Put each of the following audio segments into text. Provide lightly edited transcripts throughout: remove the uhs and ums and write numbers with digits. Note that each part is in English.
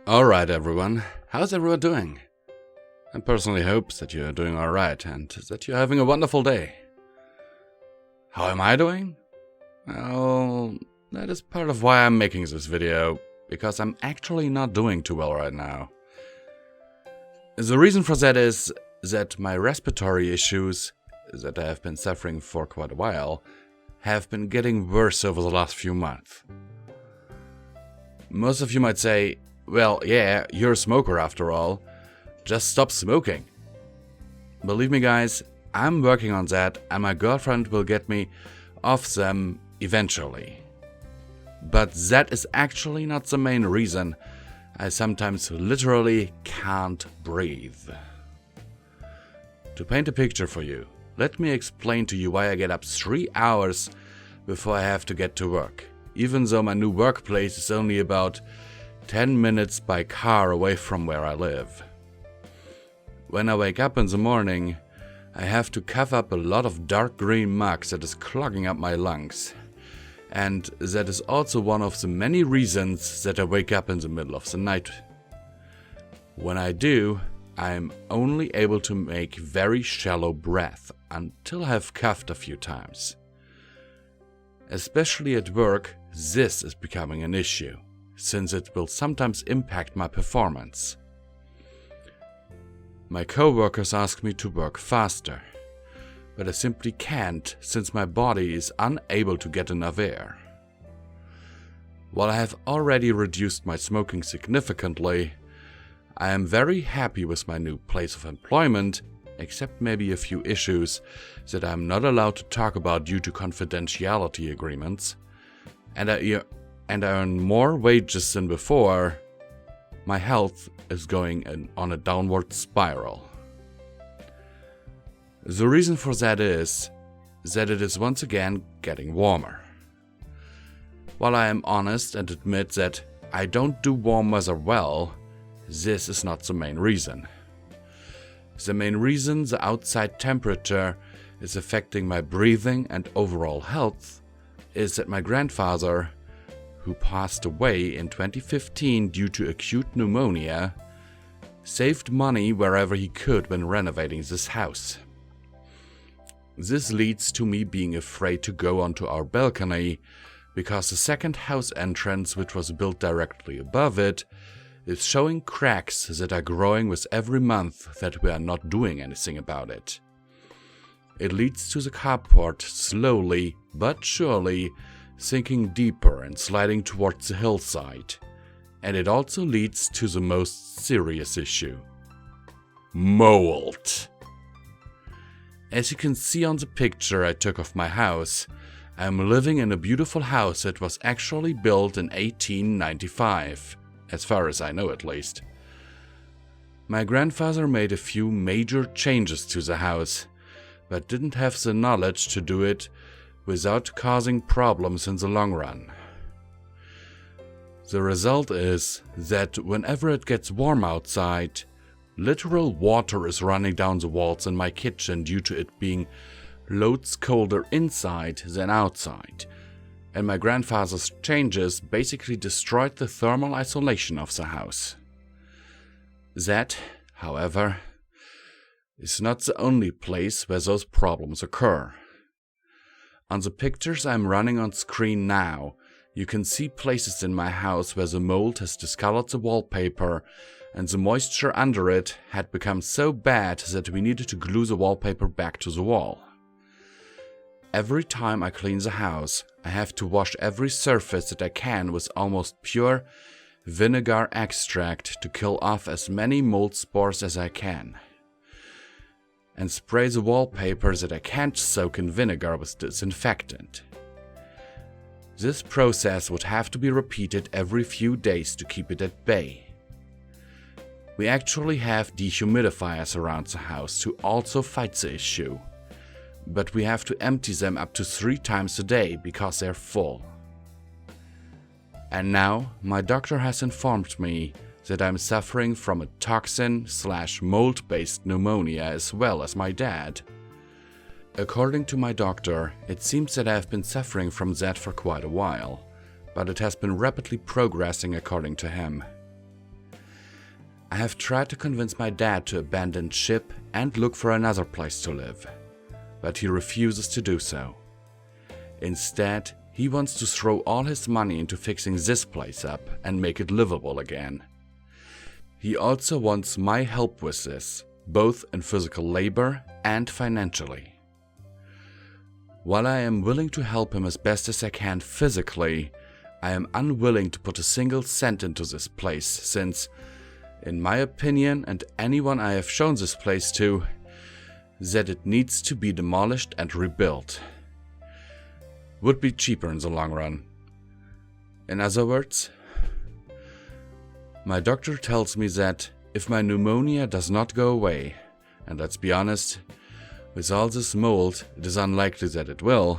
Alright everyone, how's everyone doing? I personally hope that you're doing alright and that you're having a wonderful day. How am I doing? Well, that is part of why I'm making this video, because I'm actually not doing too well right now. The reason for that is that my respiratory issues, that I have been suffering for quite a while, have been getting worse over the last few months. Most of you might say, well, yeah, you're a smoker after all. Just stop smoking. Believe me guys, I'm working on that and my girlfriend will get me off them eventually. But that is actually not the main reason I sometimes literally can't breathe. To paint a picture for you, let me explain to you why I get up 3 hours before I have to get to work, even though my new workplace is only about 10 minutes by car away from where I live. When I wake up in the morning, I have to cough up a lot of dark green muck that is clogging up my lungs. And that is also one of the many reasons that I wake up in the middle of the night. When I do, I'm only able to make very shallow breath until I have coughed a few times. Especially at work, this is becoming an issue, since it will sometimes impact my performance. My coworkers ask me to work faster, but I simply can't since my body is unable to get enough air. While I have already reduced my smoking significantly, I am very happy with my new place of employment, except maybe a few issues that I am not allowed to talk about due to confidentiality agreements, and I earn more wages than before. My health is going on a downward spiral. The reason for that is that it is once again getting warmer. While I am honest and admit that I don't do warm weather well, this is not the main reason. The main reason the outside temperature is affecting my breathing and overall health is that my grandfather, who passed away in 2015 due to acute pneumonia, saved money wherever he could when renovating this house. This leads to me being afraid to go onto our balcony because the second house entrance, which was built directly above it, is showing cracks that are growing with every month that we are not doing anything about it. It leads to the carport slowly but surely sinking deeper and sliding towards the hillside, and it also leads to the most serious issue: mold. As you can see on the picture I took of my house, I am living in a beautiful house that was actually built in 1895, as far as I know at least. My grandfather made a few major changes to the house, but didn't have the knowledge to do it without causing problems in the long run. The result is that whenever it gets warm outside, literal water is running down the walls in my kitchen due to it being loads colder inside than outside, and my grandfather's changes basically destroyed the thermal isolation of the house. That, however, is not the only place where those problems occur. On the pictures I'm running on screen now, you can see places in my house where the mold has discolored the wallpaper and the moisture under it had become so bad that we needed to glue the wallpaper back to the wall. Every time I clean the house, I have to wash every surface that I can with almost pure vinegar extract to kill off as many mold spores as I can, and spray the wallpaper that I can't soak in vinegar with disinfectant. This process would have to be repeated every few days to keep it at bay. We actually have dehumidifiers around the house to also fight the issue, but we have to empty them up to 3 times a day because they're full. And now my doctor has informed me that I'm suffering from a toxin/mold-based pneumonia as well as my dad. According to my doctor, it seems that I've been suffering from that for quite a while, but it has been rapidly progressing according to him. I have tried to convince my dad to abandon ship and look for another place to live, but he refuses to do so. Instead, he wants to throw all his money into fixing this place up and make it livable again. He also wants my help with this, both in physical labor and financially. While I am willing to help him as best as I can physically, I am unwilling to put a single cent into this place since, in my opinion and anyone I have shown this place to, that it needs to be demolished and rebuilt. Would be cheaper in the long run. In other words, my doctor tells me that if my pneumonia does not go away, and let's be honest, with all this mold, it is unlikely that it will,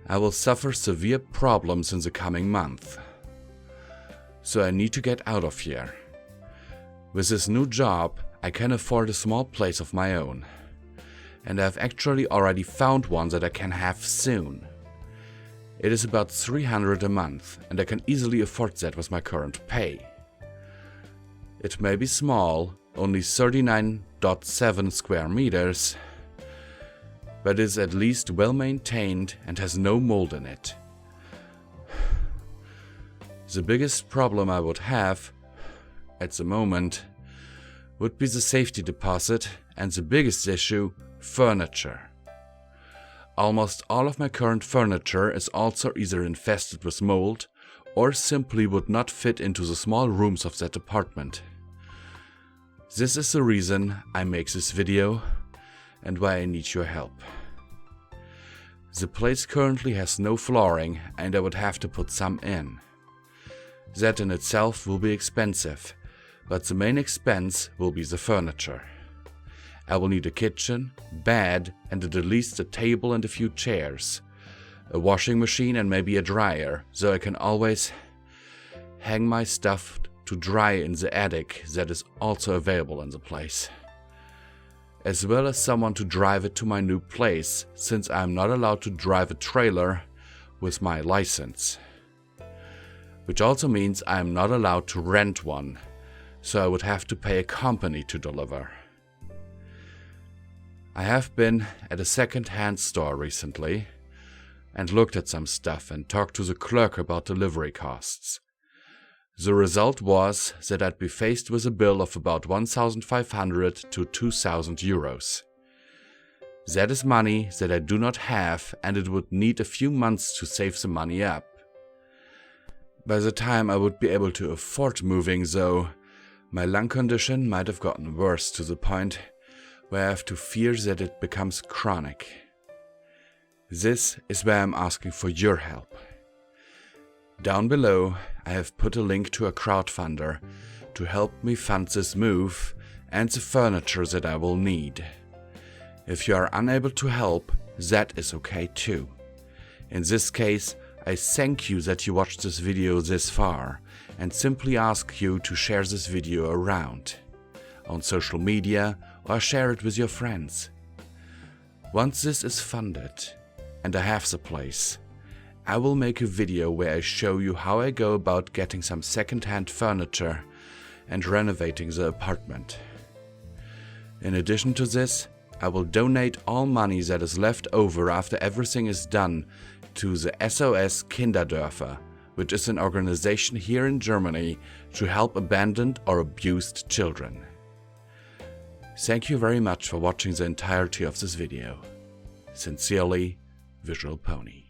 I will suffer severe problems in the coming month. So I need to get out of here. With this new job, I can afford a small place of my own, and I've actually already found one that I can have soon. It is about $300 a month, and I can easily afford that with my current pay. It may be small, only 39.7 square meters, but is at least well maintained and has no mold in it. The biggest problem I would have, at the moment, would be the safety deposit, and the biggest issue, furniture. Almost all of my current furniture is also either infested with mold or simply would not fit into the small rooms of that apartment. This is the reason I make this video and why I need your help. The place currently has no flooring and I would have to put some in. That in itself will be expensive, but the main expense will be the furniture. I will need a kitchen, bed, and at least a table and a few chairs, a washing machine and maybe a dryer, so I can always hang my stuff to dry in the attic that is also available in the place. As well as someone to drive it to my new place, since I am not allowed to drive a trailer with my license. Which also means I am not allowed to rent one, so I would have to pay a company to deliver. I have been at a second-hand store recently and looked at some stuff and talked to the clerk about delivery costs. The result was that I'd be faced with a bill of about 1,500 to 2,000 euros. That is money that I do not have, and it would need a few months to save the money up. By the time I would be able to afford moving, though, my lung condition might have gotten worse to the point where I have to fear that it becomes chronic. This is where I'm asking for your help. Down below, I have put a link to a crowdfunder to help me fund this move and the furniture that I will need. If you are unable to help, that is okay too. In this case, I thank you that you watched this video this far and simply ask you to share this video around, on social media or share it with your friends. Once this is funded and I have the place, I will make a video where I show you how I go about getting some second-hand furniture and renovating the apartment. In addition to this, I will donate all money that is left over after everything is done to the SOS Kinderdörfer, which is an organization here in Germany to help abandoned or abused children. Thank you very much for watching the entirety of this video. Sincerely, Visual Pony.